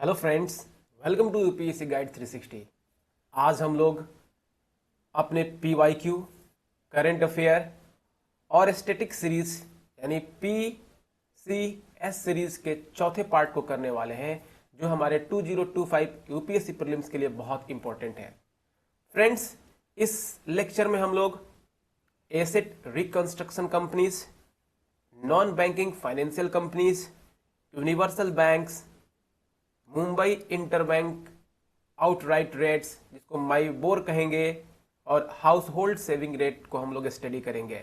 Hello friends, welcome to UPSC guide 360। आज हम लोग अपने पीवाईक्यू, करंट अफेयर और स्टैटिक सीरीज यानी पीसीएस सीरीज के चौथे पार्ट को करने वाले हैं, जो हमारे 2025 यूपीएससी प्रीलिम्स के लिए बहुत इंपॉर्टेंट है। फ्रेंड्स, इस लेक्चर में हम लोग asset reconstruction companies, non banking financial companies, universal banks, Mumbai interbank outright rates जिसको माइबोर कहेंगे, और हाउस होल्ड सेविंग रेट को हम लोग स्टडी करेंगे।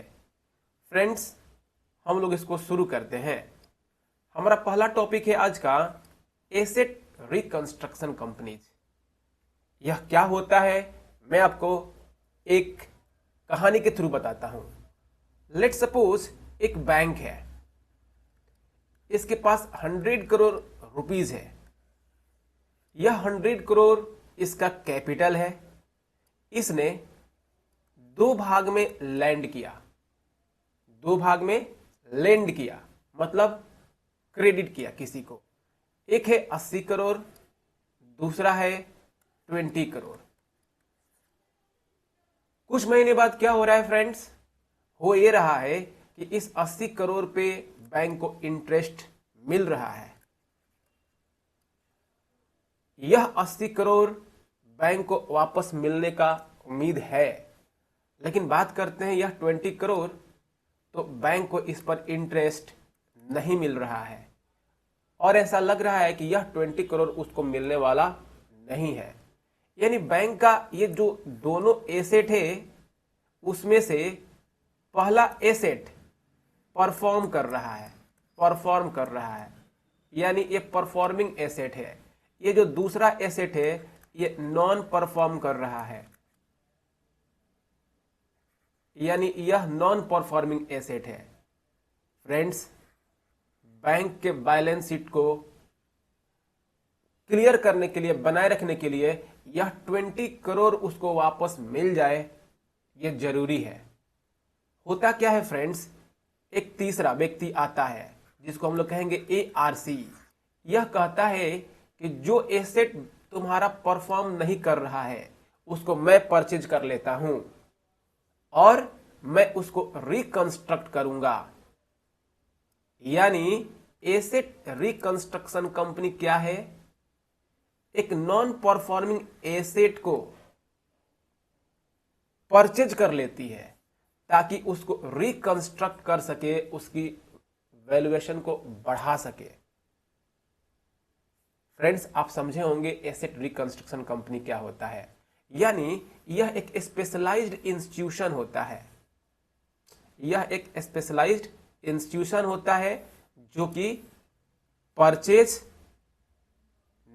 फ्रेंड्स, हम लोग इसको शुरू करते हैं। हमारा पहला टॉपिक है आज का एसेट रिकंस्ट्रक्शन कंपनीज। यह क्या होता है, मैं आपको एक कहानी के थ्रू बताता हूं। लेट्स सपोज एक बैंक है, इसके पास 100 करोड़ रुपीज है। यह 100 करोड़ इसका कैपिटल है। इसने दो भाग में लैंड किया, मतलब क्रेडिट किया किसी को। एक है 80 करोड़, दूसरा है 20 करोड़। कुछ महीने बाद क्या हो रहा है फ्रेंड्स, हो ये रहा है कि इस 80 करोड़ पे बैंक को इंटरेस्ट मिल रहा है। यह 80 करोड़ बैंक को वापस मिलने का उम्मीद है, लेकिन बात करते हैं यह 20 करोड़, तो बैंक को इस पर इंटरेस्ट नहीं मिल रहा है और ऐसा लग रहा है कि यह 20 करोड़ उसको मिलने वाला नहीं है। यानी बैंक का ये जो दोनों एसेट है, उसमें से पहला एसेट परफॉर्म कर रहा है, यानी ये परफॉर्मिंग एसेट है। ये जो दूसरा एसेट है, ये नॉन परफॉर्म कर रहा है, यानी यह नॉन परफॉर्मिंग एसेट है। फ्रेंड्स, बैंक के बैलेंस शीट को क्लियर करने के लिए, बनाए रखने के लिए, यह 20 करोड़ उसको वापस मिल जाए, यह जरूरी है। होता क्या है फ्रेंड्स, एक तीसरा व्यक्ति आता है जिसको हम लोग कहेंगे एआरसी। यह कहता है कि जो एसेट तुम्हारा परफॉर्म नहीं कर रहा है उसको मैं परचेज कर लेता हूं और मैं उसको रिकंस्ट्रक्ट करूंगा। यानी एसेट रिकंस्ट्रक्शन कंपनी क्या है, एक नॉन परफॉर्मिंग एसेट को परचेज कर लेती है ताकि उसको रिकंस्ट्रक्ट कर सके, उसकी वैल्यूएशन को बढ़ा सके। फ्रेंड्स, आप समझे होंगे एसेट रिकंस्ट्रक्शन कंपनी क्या होता है। यानी यह एक स्पेशलाइज्ड इंस्टीट्यूशन होता है, जो कि परचेज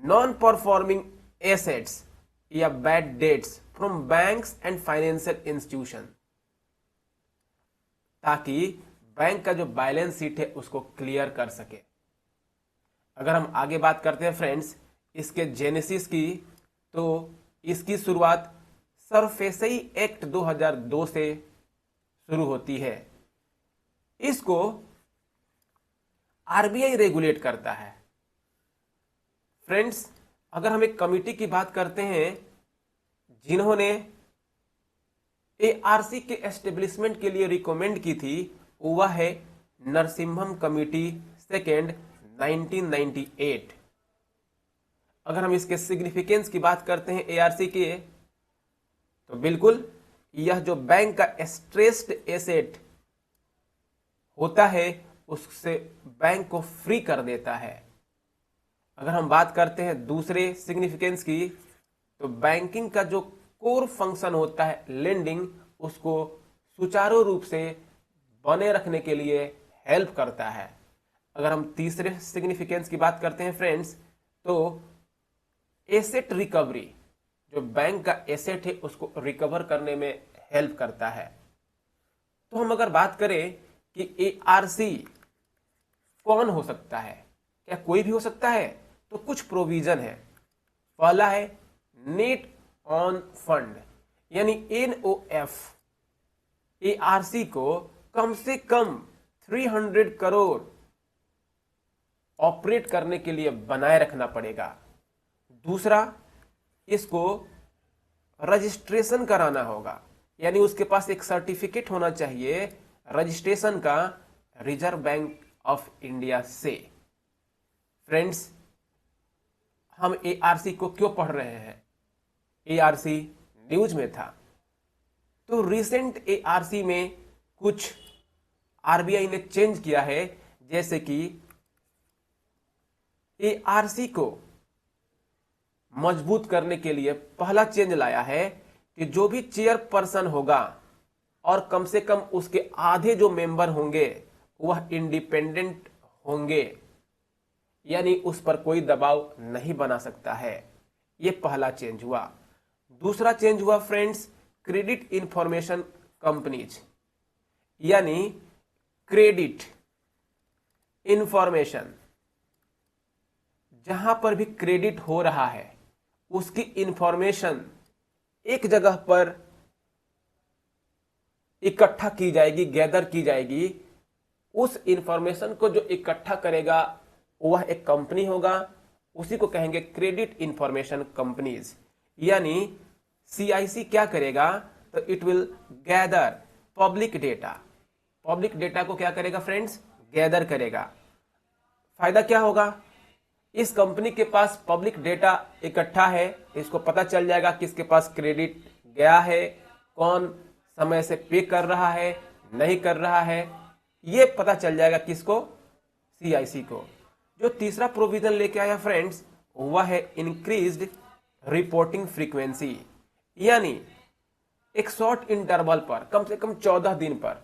नॉन परफॉर्मिंग एसेट्स या bad debts from banks and financial institution, ताकि बैंक का जो बैलेंस शीट है उसको क्लियर कर सके। अगर हम आगे बात करते हैं फ्रेंड्स इसके जेनेसिस की, तो इसकी शुरुआत सरफेसी एक्ट 2002 से शुरू होती है। इसको आरबीआई रेगुलेट करता है। फ्रेंड्स, अगर हम एक कमिटी की बात करते हैं जिन्होंने एआरसी के एस्टेब्लिशमेंट के लिए रिकमेंड की थी, वह है नरसिम्हम कमिटी सेकेंड 1998। अगर हम इसके सिग्निफिकेंस की बात करते हैं एआरसी के, तो बिल्कुल यह जो बैंक का स्ट्रेस्ड एसेट होता है उससे बैंक को फ्री कर देता है। अगर हम बात करते हैं दूसरे सिग्निफिकेंस की, तो बैंकिंग का जो कोर फंक्शन होता है लेंडिंग, उसको सुचारू रूप से बने रखने के लिए हेल्प करता है। अगर हम तीसरे सिग्निफिकेंस की बात करते हैं फ्रेंड्स, तो एसेट रिकवरी, जो बैंक का एसेट है उसको रिकवर करने में हेल्प करता है। तो हम अगर बात करें कि एआरसी कौन हो सकता है, क्या कोई भी हो सकता है, तो कुछ प्रोविजन है। पहला है नेट ऑन फंड, यानी एनओएफ। एआरसी को कम से कम 300 करोड़ ऑपरेट करने के लिए बनाए रखना पड़ेगा। दूसरा, इसको रजिस्ट्रेशन कराना होगा, यानी उसके पास एक सर्टिफिकेट होना चाहिए रजिस्ट्रेशन का रिजर्व बैंक ऑफ इंडिया से। फ्रेंड्स, हम एआरसी को क्यों पढ़ रहे हैं? एआरसी न्यूज में था, तो रिसेंट एआरसी में कुछ आरबीआई ने चेंज किया है, जैसे कि एआरसी को मजबूत करने के लिए पहला चेंज लाया है कि जो भी चेयरपर्सन होगा और कम से कम उसके आधे जो मेंबर होंगे वह इंडिपेंडेंट होंगे, यानी उस पर कोई दबाव नहीं बना सकता है। यह पहला चेंज हुआ। दूसरा चेंज हुआ फ्रेंड्स, क्रेडिट इंफॉर्मेशन कंपनीज, यानी क्रेडिट इंफॉर्मेशन, जहां पर भी क्रेडिट हो रहा है उसकी इंफॉर्मेशन एक जगह पर इकट्ठा की जाएगी, गैदर की जाएगी। उस इंफॉर्मेशन को जो इकट्ठा करेगा वह एक कंपनी होगा, उसी को कहेंगे क्रेडिट इंफॉर्मेशन कंपनीज। यानी सीआईसी क्या करेगा? तो it will gather public data. Public data को क्या करेगा फ्रेंड्स? गैदर करेगा। फायदा क्या होगा? इस कंपनी के पास पब्लिक डेटा इकट्ठा है, इसको पता चल जाएगा किसके पास क्रेडिट गया है, कौन समय से पे कर रहा है, नहीं कर रहा है, ये पता चल जाएगा किसको? सीआईसी को। जो तीसरा प्रोविजन लेके आया फ्रेंड्स, वह है इंक्रीज्ड रिपोर्टिंग फ्रीक्वेंसी, यानी एक शॉर्ट इंटरवल पर, कम से कम 14 दिन पर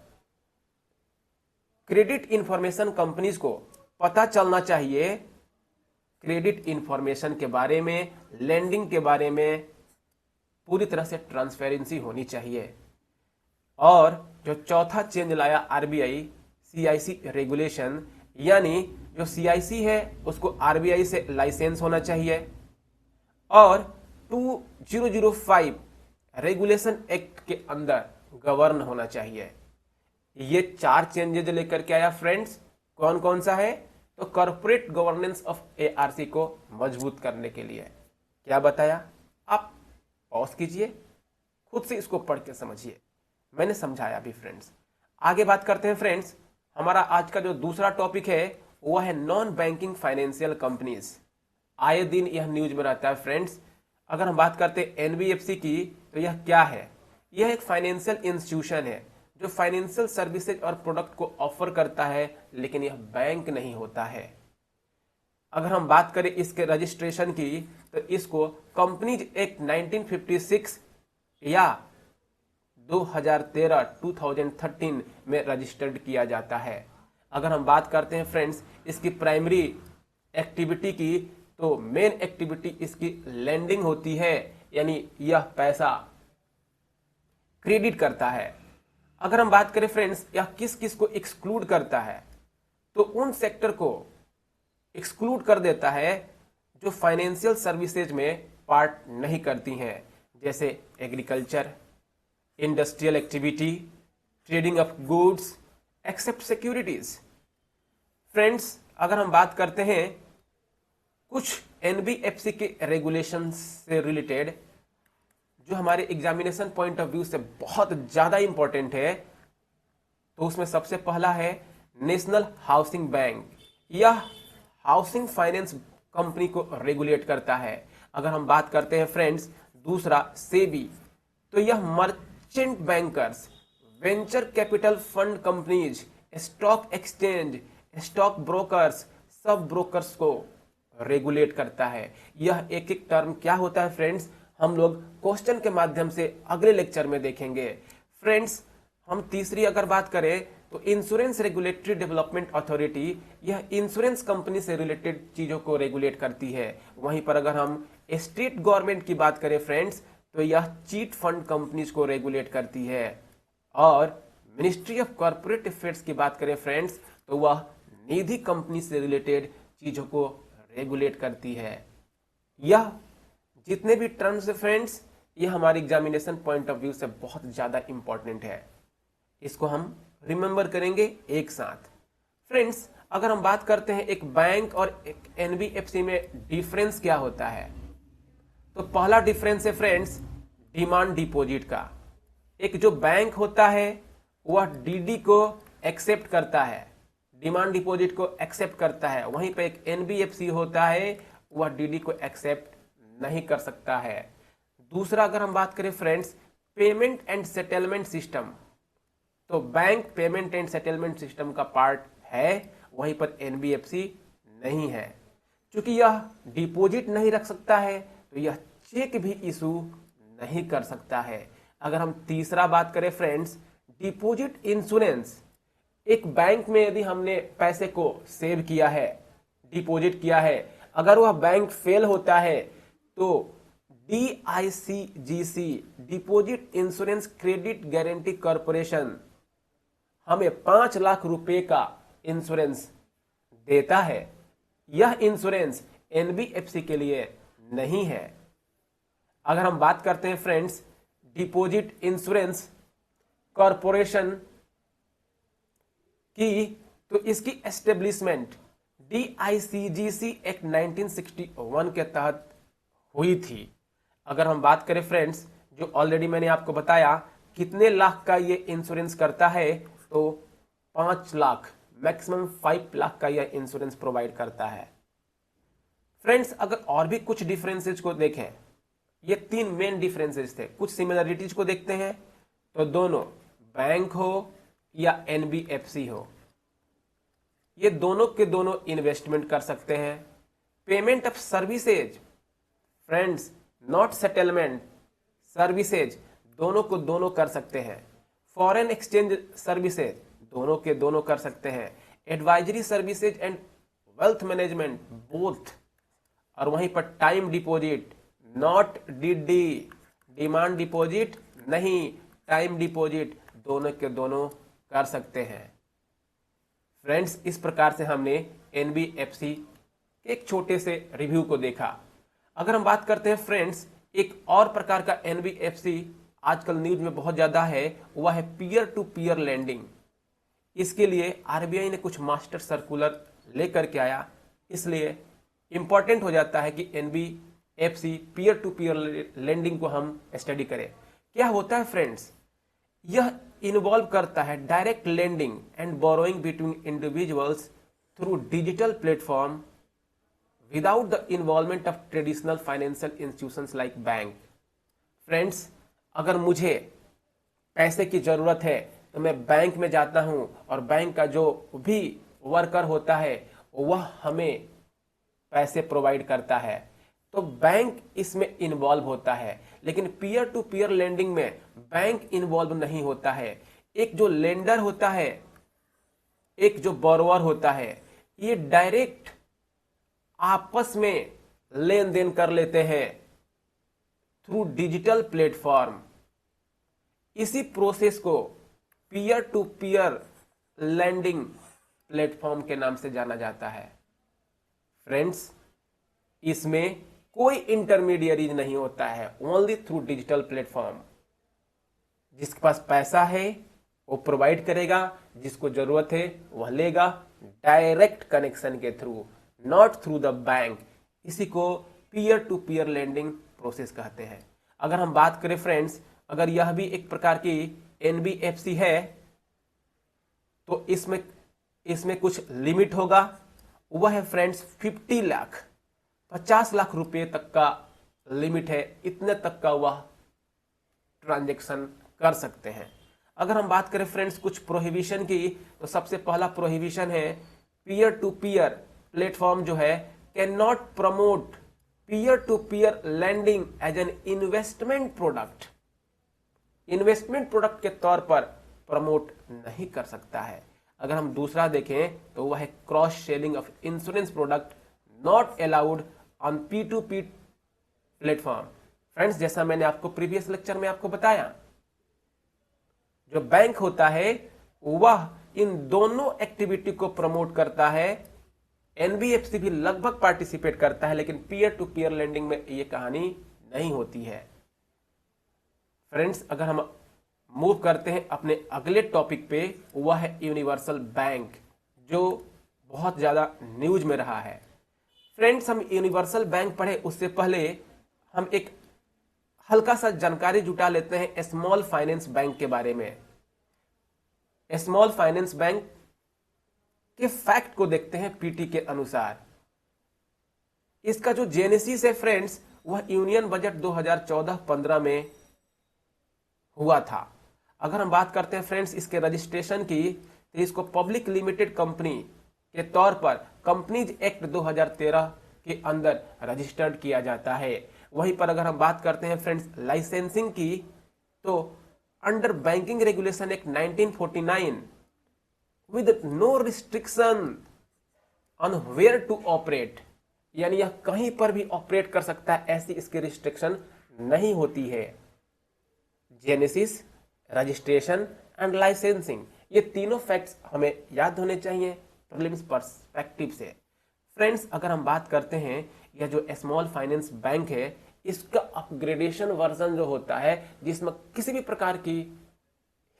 क्रेडिट इंफॉर्मेशन कंपनीज को पता चलना चाहिए क्रेडिट इंफॉर्मेशन के बारे में, लेंडिंग के बारे में पूरी तरह से ट्रांसपेरेंसी होनी चाहिए। और जो चौथा चेंज लाया आरबीआई, सीआईसी रेगुलेशन, यानी जो सीआईसी है उसको आरबीआई से लाइसेंस होना चाहिए और 2005 रेगुलेशन एक्ट के अंदर गवर्न होना चाहिए। ये 4 चेंजेज लेकर के आया फ्रेंड्स। कौन कौन सा है? तो कॉर्पोरेट गवर्नेंस ऑफ एआरसी को मजबूत करने के लिए। क्या बताया? आप पॉज कीजिए, खुद से इसको पढ़ के समझिए। मैंने समझाया भी फ्रेंड्स। आगे बात करते हैं फ्रेंड्स। हमारा आज का जो दूसरा टॉपिक है वह है नॉन बैंकिंग फाइनेंशियल कंपनीज। आए दिन यह न्यूज में रहता है फ्रेंड्स। अगर हम बात करते हैं एनबीएफसी की, तो यह क्या है? यह एक फाइनेंशियल इंस्टीट्यूशन है जो फाइनेंशियल सर्विसेज और प्रोडक्ट को ऑफर करता है, लेकिन यह बैंक नहीं होता है। अगर हम बात करें इसके रजिस्ट्रेशन की, तो इसको कंपनीज एक्ट 1956 या 2013 में रजिस्टर्ड किया जाता है। अगर हम बात करते हैं फ्रेंड्स इसकी प्राइमरी एक्टिविटी की, तो मेन एक्टिविटी इसकी लेंडिंग होती है, यानी यह पैसा क्रेडिट करता है। अगर हम बात करें फ्रेंड्स यह किस किस को एक्सक्लूड करता है, तो उन सेक्टर को एक्सक्लूड कर देता है जो फाइनेंशियल सर्विसेज में पार्ट नहीं करती हैं, जैसे agriculture, industrial activity, trading of goods, except securities. Friends, अगर हम बात करते हैं कुछ एनबीएफसी के रेगुलेशंस से रिलेटेड जो हमारे एग्जामिनेशन पॉइंट ऑफ व्यू से बहुत ज्यादा इंपॉर्टेंट है, तो उसमें सबसे पहला है नेशनल हाउसिंग बैंक। यह हाउसिंग फाइनेंस कंपनी को रेगुलेट करता है। अगर हम बात करते हैं फ्रेंड्स दूसरा सेबी, तो यह merchant bankers, venture capital fund companies, stock exchange, stock brokers, सब ब्रोकर्स को रेगुलेट करता है। यह एक एक टर्म क्या होता है फ्रेंड्स, हम लोग क्वेश्चन के माध्यम से अगले लेक्चर में देखेंगे। फ्रेंड्स, हम तीसरी अगर बात करें तो इंश्योरेंस रेगुलेटरी डेवलपमेंट अथॉरिटी, यह इंश्योरेंस कंपनी से रिलेटेड चीजों को रेगुलेट करती है। वहीं पर अगर हम स्टेट गवर्नमेंट की बात करें फ्रेंड्स, तो यह चीट फंड कंपनीज को रेगुलेट करती है। और मिनिस्ट्री ऑफ कॉर्पोरेट अफेयर्स की बात करें फ्रेंड्स, तो वह निधि कंपनी से रिलेटेड चीजों को रेगुलेट करती है। यह जितने भी टर्म्स है फ्रेंड्स, ये हमारे एग्जामिनेशन पॉइंट ऑफ व्यू से बहुत ज्यादा इंपॉर्टेंट है। इसको हम रिमेंबर करेंगे एक साथ। फ्रेंड्स, अगर हम बात करते हैं एक बैंक और एक एनबीएफसी में डिफरेंस क्या होता है, तो पहला डिफरेंस है फ्रेंड्स डिमांड डिपॉजिट का। एक जो बैंक होता है वह डीडी को एक्सेप्ट करता है, डिमांड डिपॉजिट को एक्सेप्ट करता है, वहीं पे एक एनबीएफसी होता है वह डीडी को एक्सेप्ट नहीं कर सकता है। दूसरा अगर हम बात करें friends payment and settlement system, तो bank payment and settlement system का पार्ट है, वहीं पर एनबीएफसी नहीं है। क्योंकि यह डिपॉजिट नहीं रख सकता है तो यह चेक भी इशू नहीं कर सकता है। अगर हम तीसरा बात करें फ्रेंड्स डिपॉजिट इंश्योरेंस, एक बैंक में यदि हमने पैसे को सेव किया है, डिपॉजिट किया है, अगर वह बैंक फेल होता है तो DICGC deposit insurance credit guarantee corporation हमें 5 लाख रुपए का इंश्योरेंस देता है। यह इंश्योरेंस एनबीएफसी के लिए नहीं है। अगर हम बात करते हैं फ्रेंड्स डिपॉजिट इंश्योरेंस कॉरपोरेशन की, तो इसकी एस्टेब्लिशमेंट DICGC एक्ट 1961 के तहत हुई थी। अगर हम बात करें फ्रेंड्स जो ऑलरेडी मैंने आपको बताया कितने लाख का ये इंश्योरेंस करता है, तो 5 लाख, मैक्सिमम 5 लाख का यह इंश्योरेंस प्रोवाइड करता है। फ्रेंड्स अगर और भी कुछ डिफरेंसेस को देखें, ये 3 मेन डिफरेंसेस थे, कुछ सिमिलरिटीज को देखते हैं, तो दोनों बैंक हो या एनबीएफसी हो, ये दोनों के दोनों इन्वेस्टमेंट कर सकते हैं। Payment of services friends not settlement, services दोनों को दोनों कर सकते हैं। फॉरेन एक्सचेंज सर्विसेज दोनों के दोनों कर सकते हैं। Advisory services and wealth management both, और वहीं पर time deposit not DD, demand deposit नहीं, टाइम डिपॉजिट दोनों के दोनों कर सकते हैं। फ्रेंड्स इस प्रकार से हमने एनबीएफसी के एक छोटे से रिव्यू को देखा। अगर हम बात करते हैं फ्रेंड्स एक और प्रकार का एनबीएफसी आजकल न्यूज में बहुत ज्यादा है, वह है पीयर टू पीयर लैंडिंग। इसके लिए आरबीआई ने कुछ मास्टर सर्कुलर लेकर के आया, इसलिए इंपॉर्टेंट हो जाता है कि NBFC peer to peer lending को हम स्टडी करें। क्या होता है फ्रेंड्स, यह इन्वॉल्व करता है direct lending and borrowing between individuals through digital platform without the involvement of traditional financial institutions like bank. Friends अगर मुझे पैसे की जरूरत है तो मैं बैंक में जाता हूं और बैंक का जो भी वर्कर होता है वह हमें पैसे प्रोवाइड करता है, तो बैंक इसमें इन्वॉल्व होता है। लेकिन पीयर टू पीयर लेंडिंग में बैंक इन्वॉल्व नहीं होता है। एक जो लेंडर होता है, एक जो बोरोवर होता है, ये डायरेक्ट आपस में लेन देन कर लेते हैं थ्रू डिजिटल प्लेटफॉर्म। इसी प्रोसेस को peer to peer lending platform के नाम से जाना जाता है। फ्रेंड्स इसमें कोई इंटरमीडियरी नहीं होता है, ओनली थ्रू डिजिटल प्लेटफॉर्म। जिसके पास पैसा है वो प्रोवाइड करेगा, जिसको जरूरत है वह लेगा, डायरेक्ट कनेक्शन के through, not through the bank. इसी को peer to peer lending process कहते हैं। अगर हम बात करें फ्रेंड्स, अगर यह भी एक प्रकार की एनबीएफसी है तो इसमें कुछ लिमिट होगा, वह है फ्रेंड्स 50 लाख रुपए तक का लिमिट है, इतने तक का वह ट्रांजैक्शन कर सकते हैं। अगर हम बात करें फ्रेंड्स कुछ प्रोहिबिशन की, तो सबसे पहला प्रोहिबिशन है पीयर टू पीयर प्लेटफॉर्म जो है can not promote peer to peer lending as an investment product. Investment product के तौर पर प्रमोट नहीं कर सकता है। अगर हम दूसरा देखें तो वह है cross selling of insurance product not allowed on P2P platform. Friends जैसा मैंने आपको प्रीवियस लेक्चर में आपको बताया, जो बैंक होता है वह इन दोनों एक्टिविटी को प्रमोट करता है। एनबीएफसी भी लगभग पार्टिसिपेट करता है, लेकिन पीयर टू पीयर लेंडिंग में यह कहानी नहीं होती है। फ्रेंड्स अगर हम मूव करते हैं अपने अगले टॉपिक पे, वह है यूनिवर्सल बैंक, जो बहुत ज्यादा न्यूज में रहा है। फ्रेंड्स हम यूनिवर्सल बैंक पढ़े उससे पहले हम एक हल्का सा जानकारी जुटा लेते हैं स्मॉल फाइनेंस बैंक के बारे में। स्मॉल फाइनेंस बैंक के फैक्ट को देखते हैं पीटी के अनुसार। इसका जो जेनेसिस है फ्रेंड्स, वह यूनियन बजट 2014-15 में हुआ था। अगर हम बात करते हैं फ्रेंड्स इसके रजिस्ट्रेशन की, तो इसको पब्लिक लिमिटेड कंपनी के तौर पर कंपनीज एक्ट 2013 के अंदर रजिस्टर्ड किया जाता है। वहीं पर अगर हम बात करते हैं फ्रेंड्स लाइसेंसिंग की, तो under banking regulation act 1949 with no restriction on where to operate, यानी यह कहीं पर भी ऑपरेट कर सकता है, ऐसी इसकी रिस्ट्रिक्शन नहीं होती है। जेनेसिस, रजिस्ट्रेशन एंड लाइसेंसिंग, ये तीनों फैक्ट्स हमें याद होने चाहिए प्रीलिम्स पर्सपेक्टिव से। फ्रेंड्स अगर हम बात करते हैं यह जो स्मॉल फाइनेंस बैंक है, इसका अपग्रेडेशन वर्जन जो होता है, जिसमें किसी भी प्रकार की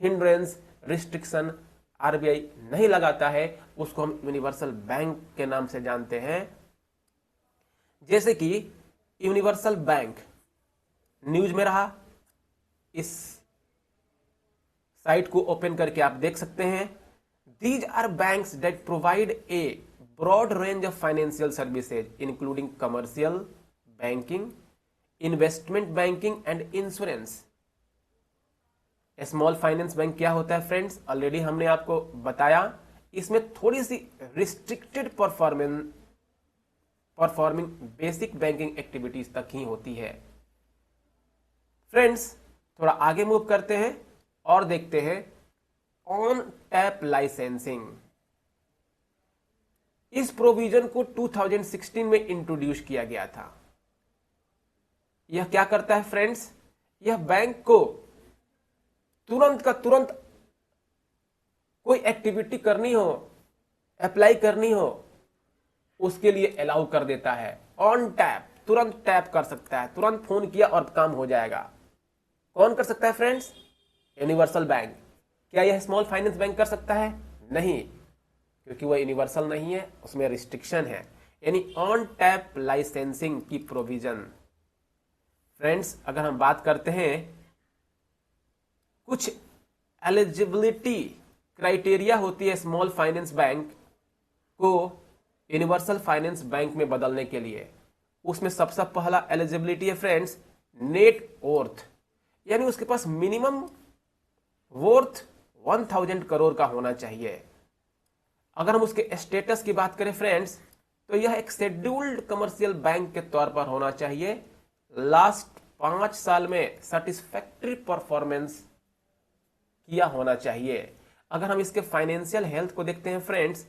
हिंड्रेंस रिस्ट्रिक्शन आरबीआई नहीं लगाता है, उसको हम यूनिवर्सल बैंक के नाम से जानते हैं। जैसे कि यूनिवर्सल बैंक न्यूज में रहा, इस साइट को ओपन करके आप देख सकते हैं। These are banks that provide a broad range of financial services including commercial banking, investment banking and insurance. Small finance bank क्या होता है फ्रेंड्स, ऑलरेडी हमने आपको बताया। इसमें थोड़ी सी restricted performing basic banking activities तक ही होती है। फ्रेंड्स थोड़ा आगे मूव करते हैं और देखते हैं ऑन टैप लाइसेंसिंग। इस प्रोविजन को 2016 में इंट्रोड्यूस किया गया था। यह क्या करता है फ्रेंड्स, यह बैंक को तुरंत का तुरंत कोई एक्टिविटी करनी हो, अप्लाई करनी हो, उसके लिए अलाउ कर देता है। ऑन टैप, तुरंत टैप कर सकता है, तुरंत फोन किया और काम हो जाएगा। कौन कर सकता है फ्रेंड्स, यूनिवर्सल बैंक। क्या यह स्मॉल फाइनेंस बैंक कर सकता है? नहीं, क्योंकि वह यूनिवर्सल नहीं है, उसमें रिस्ट्रिक्शन है, यानी ऑन टैप लाइसेंसिंग की प्रोविजन। फ्रेंड्स अगर हम बात करते हैं कुछ एलिजिबिलिटी क्राइटेरिया होती है स्मॉल फाइनेंस बैंक को यूनिवर्सल फाइनेंस बैंक में बदलने के लिए, उसमें सबसे पहला एलिजिबिलिटी है फ्रेंड्स नेट वर्थ, यानी उसके पास मिनिमम वर्थ 1000 करोड़ का होना चाहिए। अगर हम उसके स्टेटस की बात करें फ्रेंड्स, तो यह एक शेड्यूल्ड कमर्शियल बैंक के तौर पर होना चाहिए। लास्ट 5 साल में सेटिस्फैक्टरी परफॉर्मेंस किया होना चाहिए। अगर हम इसके फाइनेंशियल हेल्थ को देखते हैं फ्रेंड्स,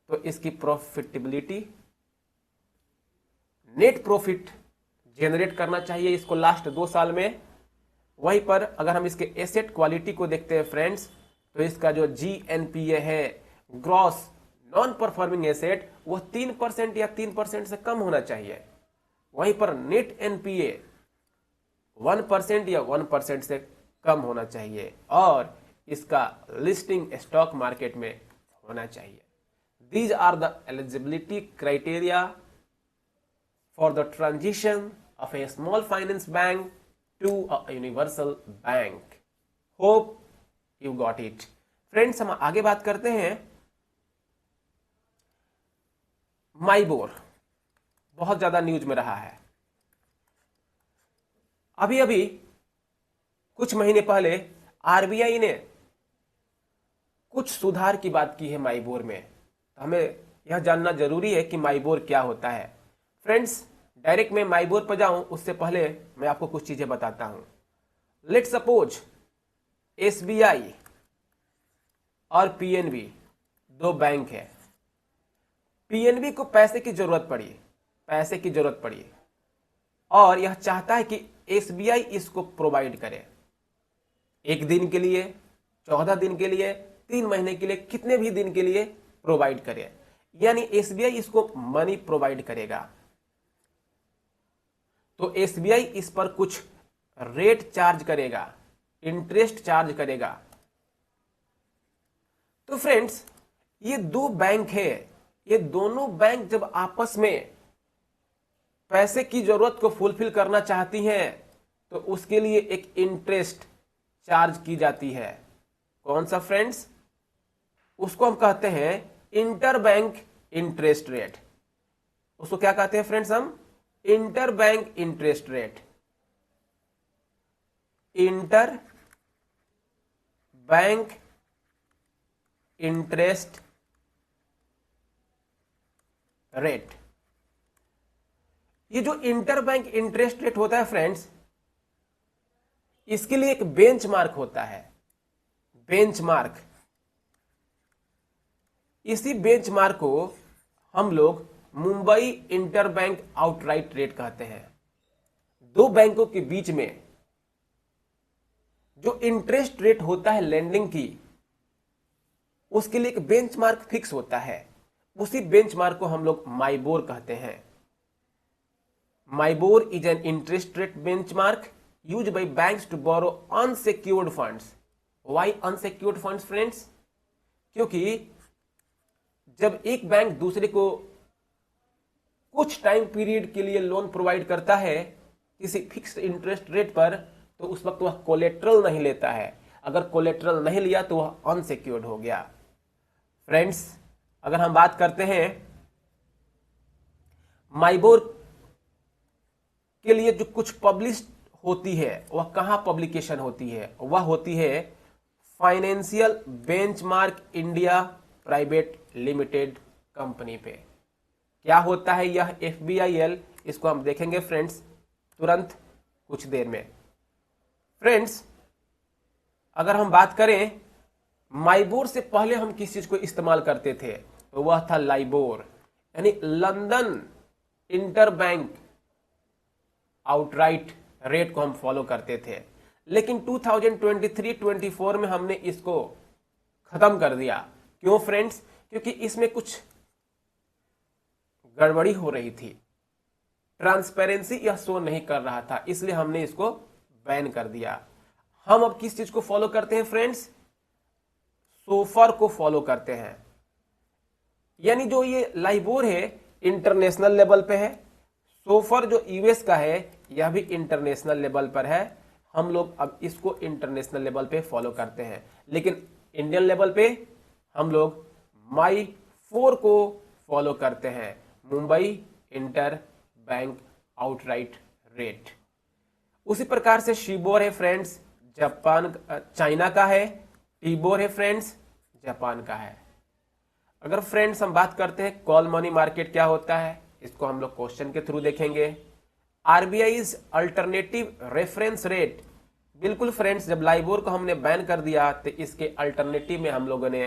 तो इसकी प्रॉफिटेबिलिटी, नेट प्रॉफिट जनरेट करना चाहिए इसको लास्ट 2 साल में। वहीं पर अगर हम इसके एसेट क्वालिटी को देखते हैं फ्रेंड्स, तो इसका जो GNPA है, ग्रॉस नॉन परफॉर्मिंग एसेट, वह 3% या 3% से कम होना चाहिए। वहीं पर नेट NPA 1% या 1% से कम होना चाहिए और इसका लिस्टिंग स्टॉक मार्केट में होना चाहिए। These are the eligibility criteria for the transition of a small finance bank to a universal bank. Hope you got it. Friends, हम आगे बात करते हैं माइबोर, बहुत ज्यादा न्यूज में रहा है। अभी अभी कुछ महीने पहले आरबीआई ने कुछ सुधार की बात की है माइबोर में। हमें यह जानना जरूरी है कि माइबोर क्या होता है। फ्रेंड्स डायरेक्ट मैं माइबोर पर जाऊं उससे पहले मैं आपको कुछ चीजें बताता हूं। लेट सपोज SBI और PNB 2 बैंक है। PNB को पैसे की जरूरत पड़ी और यह चाहता है कि SBI इसको प्रोवाइड करे 1 दिन के लिए, 14 दिन के लिए, 3 महीने के लिए, कितने भी दिन के लिए प्रोवाइड करे, यानी SBI इसको मनी प्रोवाइड करेगा। तो SBI इस पर कुछ रेट चार्ज करेगा, इंटरेस्ट चार्ज करेगा। तो फ्रेंड्स ये 2 बैंक है, ये दोनों बैंक जब आपस में पैसे की जरूरत को फुलफिल करना चाहती हैं तो उसके लिए एक इंटरेस्ट चार्ज की जाती है। कौन सा फ्रेंड्स? उसको हम कहते हैं इंटरबैंक इंटरेस्ट रेट। उसको क्या कहते हैं फ्रेंड्स? हम interbank interest rate. Inter bank interest rate. ये जो इंटरबैंक इंटरेस्ट रेट होता है फ्रेंड्स, इसके लिए एक बेंचमार्क होता है। बेंचमार्क, इसी बेंचमार्क को हम लोग मुंबई इंटरबैंक आउटराइट रेट कहते हैं। दो बैंकों के बीच में जो इंटरेस्ट रेट होता है लेंडिंग की, उसके लिए एक बेंचमार्क फिक्स होता है। उसी बेंचमार्क को हम लोग माइबोर कहते हैं। MIBOR is an interest rate benchmark used by banks to borrow unsecured funds. Why unsecured funds friends? क्योंकि जब एक बैंक दूसरे को कुछ टाइम पीरियड के लिए लोन प्रोवाइड करता है किसी फिक्स्ड इंटरेस्ट रेट पर, तो उस वक्त वह कोलेट्रल नहीं लेता है। अगर कोलेट्रल नहीं लिया तो वह अनसिक्योर्ड हो गया। फ्रेंड्स, अगर हम बात करते हैं माइबोर के लिए जो कुछ पब्लिश होती है, वह कहां पब्लिकेशन होती है? वह होती है financial benchmark India private limited company पे। क्या होता है यह FBIL? इसको हम देखेंगे फ्रेंड्स तुरंत कुछ देर में। फ्रेंड्स, अगर हम बात करें माइबोर से पहले हम किस चीज को इस्तेमाल करते थे, तो वह था लाइबोर, यानी लंदन इंटरबैंक आउटराइट रेट को हम फॉलो करते थे। लेकिन 2023-24 में हमने इसको खत्म कर दिया। क्यों फ्रेंड्स? क्योंकि इसमें कुछ गड़बड़ी हो रही थी, ट्रांसपेरेंसी यह शो नहीं कर रहा था, इसलिए हमने इसको बैन कर दिया। हम अब किस चीज को फॉलो करते हैं फ्रेंड्स? सोफर को फॉलो करते हैं। यानी जो ये लाइबोर है इंटरनेशनल लेवल पे है, सोफर जो यूएस का है यह भी इंटरनेशनल लेवल पर है। हम लोग अब इसको इंटरनेशनल लेवल पे फॉलो करते हैं, लेकिन इंडियन लेवल पे हम लोग माई4 को फॉलो करते हैं, Mumbai inter bank outright rate. उसी प्रकार से शीबोर है फ्रेंड्स, जापान चाइना का है। टीबोर है फ्रेंड्स, जापान का है। अगर फ्रेंड्स हम बात करते हैं कॉल मनी मार्केट क्या होता है, इसको हम लोग क्वेश्चन के थ्रू देखेंगे। RBI alternative reference rate. बिल्कुल फ्रेंड्स, जब लाइबोर को हमने बैन कर दिया तो इसके अल्टरनेटिव में हम लोगों ने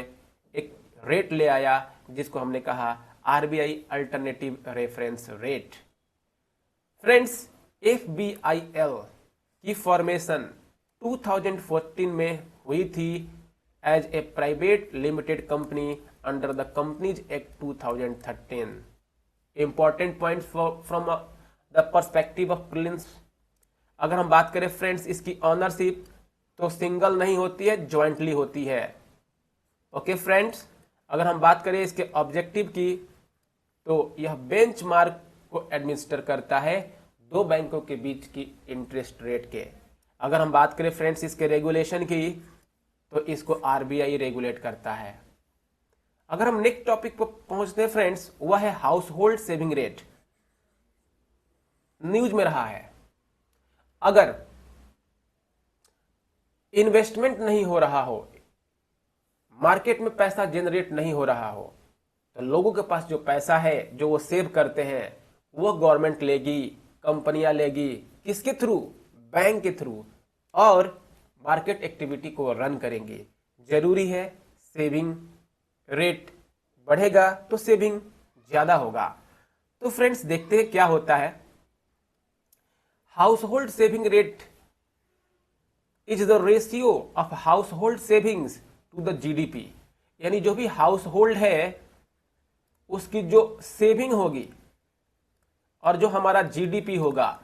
एक रेट ले आया जिसको हमने कहा RBI alternative reference rate. Friends, FBIL की फॉर्मेशन 2014 में हुई थी as a private limited company under the companies act 2013। Important point from the perspective of prelims. अगर हम बात करें फ्रेंड्स इसकी ऑनरशिप, तो सिंगल नहीं होती है, ज्वाइंटली होती है। ओके फ्रेंड्स, अगर हम बात करें इसके ऑब्जेक्टिव की, तो यह बेंचमार्क को एडमिनिस्टर करता है दो बैंकों के बीच की इंटरेस्ट रेट के। अगर हम बात करें फ्रेंड्स इसके रेगुलेशन की, तो इसको आरबीआई रेगुलेट करता है। अगर हम नेक्स्ट टॉपिक पर पहुंचते हैं फ्रेंड्स, वह है household saving rate. News में रहा है, अगर इन्वेस्टमेंट नहीं हो रहा हो, मार्केट में पैसा जनरेट नहीं हो रहा हो, तो लोगों के पास जो पैसा है जो वो सेव करते हैं, वो गवर्नमेंट लेगी, कंपनियां लेगी, किसके थ्रू? बैंक के थ्रू, और मार्केट एक्टिविटी को रन करेंगे। जरूरी है सेविंग रेट बढ़ेगा तो सेविंग ज्यादा होगा। तो फ्रेंड्स देखते हैं क्या होता है। Household saving rate is the ratio of household savings to the GDP. यानी जो भी हाउस होल्ड है उसकी जो सेविंग होगी और जो हमारा जीडीपी होगा,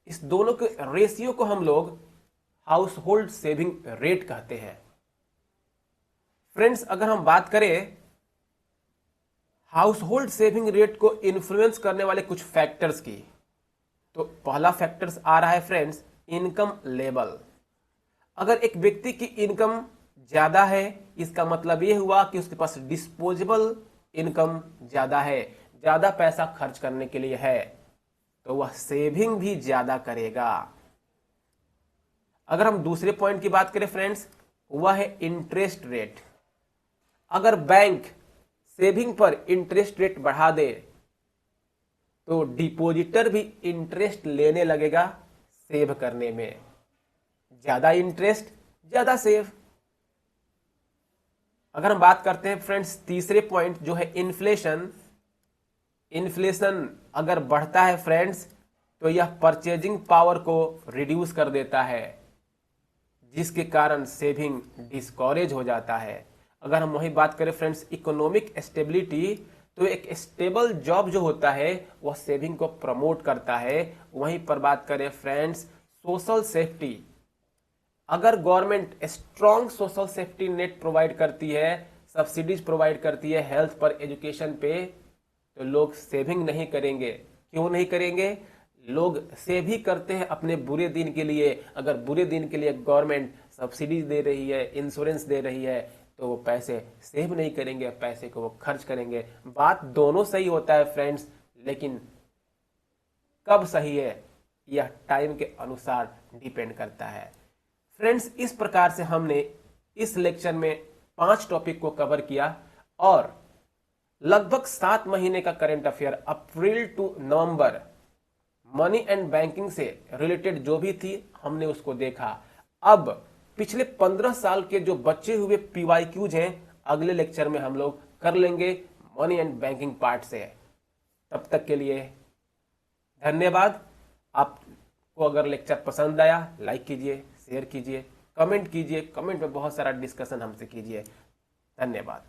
इस दोनों के रेशियो को हम लोग हाउस होल्ड सेविंग रेट कहते हैं। फ्रेंड्स, अगर हम बात करें हाउस होल्ड सेविंग रेट को इन्फ्लुएंस करने वाले कुछ फैक्टर्स की, तो पहला फैक्टर्स आ रहा है फ्रेंड्स इनकम लेवल। अगर एक व्यक्ति की इनकम ज्यादा है, इसका मतलब ये हुआ कि उसके पास डिस्पोजेबल इनकम ज्यादा है, ज्यादा पैसा खर्च करने के लिए है, तो वह सेविंग भी ज्यादा करेगा। अगर हम दूसरे पॉइंट की बात करें फ्रेंड्स, वह है इंटरेस्ट रेट। अगर बैंक सेविंग पर इंटरेस्ट रेट बढ़ा दे तो डिपॉजिटर भी इंटरेस्ट लेने लगेगा सेव करने में। ज्यादा इंटरेस्ट ज्यादा सेव। अगर हम बात करते हैं फ्रेंड्स तीसरे पॉइंट जो है इन्फ्लेशन। इन्फ्लेशन अगर बढ़ता है फ्रेंड्स तो यह परचेजिंग पावर को रिड्यूस कर देता है, जिसके कारण सेविंग डिस्करेज हो जाता है। अगर हम वही बात करें फ्रेंड्स इकोनॉमिक स्टेबिलिटी, तो एक स्टेबल जॉब जो होता है वह सेविंग को प्रमोट करता है। वहीं पर बात करें फ्रेंड्स सोशल सेफ्टी, अगर government strong social safety net provide करती है, सब्सिडीज प्रोवाइड करती है हेल्थ पर, एजुकेशन पे, तो लोग सेविंग नहीं करेंगे। क्यों नहीं करेंगे? लोग सेव ही करते हैं अपने बुरे दिन के लिए। अगर बुरे दिन के लिए गवर्नमेंट सब्सिडी दे रही है, इंश्योरेंस दे रही है, तो वो पैसे सेव नहीं करेंगे, पैसे को वो खर्च करेंगे। बात दोनों सही होता है फ्रेंड्स, लेकिन कब सही है यह टाइम के अनुसार डिपेंड करता है। फ्रेंड्स इस प्रकार से हमने इस लेक्चर में 5 टॉपिक को कवर किया और लगभग 7 महीने का current affair April to November money and banking से रिलेटेड जो भी थी हमने उसको देखा। अब पिछले 15 साल के जो बचे हुए पीवाईक्यूज हैं अगले लेक्चर में हम लोग कर लेंगे मनी एंड बैंकिंग पार्ट से। तब तक के लिए धन्यवाद। आपको अगर लेक्चर पसंद आया लाइक कीजिए, शेयर कीजिए, कमेंट कीजिए, कमेंट में बहुत सारा डिस्कशन हमसे कीजिए। धन्यवाद।